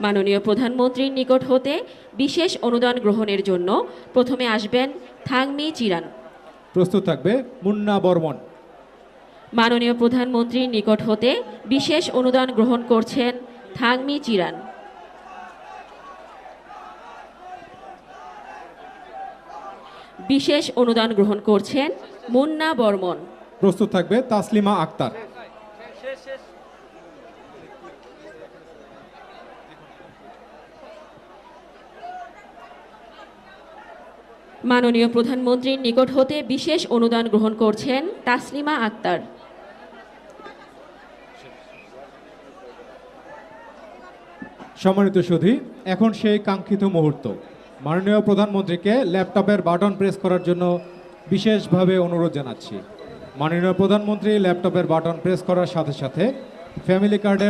মাননীয় প্রধানমন্ত্রীর নিকট হতে বিশেষ অনুদান গ্রহণের জন্য প্রথমে আসবেন থাংমি চিরান। প্রস্তুত থাকবে মুন্না বর্মন। মাননীয় প্রধানমন্ত্রীর নিকট হতে বিশেষ অনুদান গ্রহণ করছেন থাংমি চিরান। বিশেষ অনুদান গ্রহণ করছেন মুন্না বর্মন। প্রস্তুত থাকবে তাসলিমা আক্তার। মাননীয় প্রধানমন্ত্রীর নিকট হতে বিশেষ অনুদান গ্রহণ করছেন তাসলিমা আক্তার। সম্মানিত সুধী, এখন সেই কাঙ্ক্ষিত মুহূর্ত। মাননীয় প্রধানমন্ত্রীকে ল্যাপটপের বাটন প্রেস করার জন্য বিশেষভাবে অনুরোধ জানাচ্ছি। মাননীয় প্রধানমন্ত্রী ল্যাপটপের বাটন প্রেস করার সাথে সাথে ফ্যামিলি কার্ডের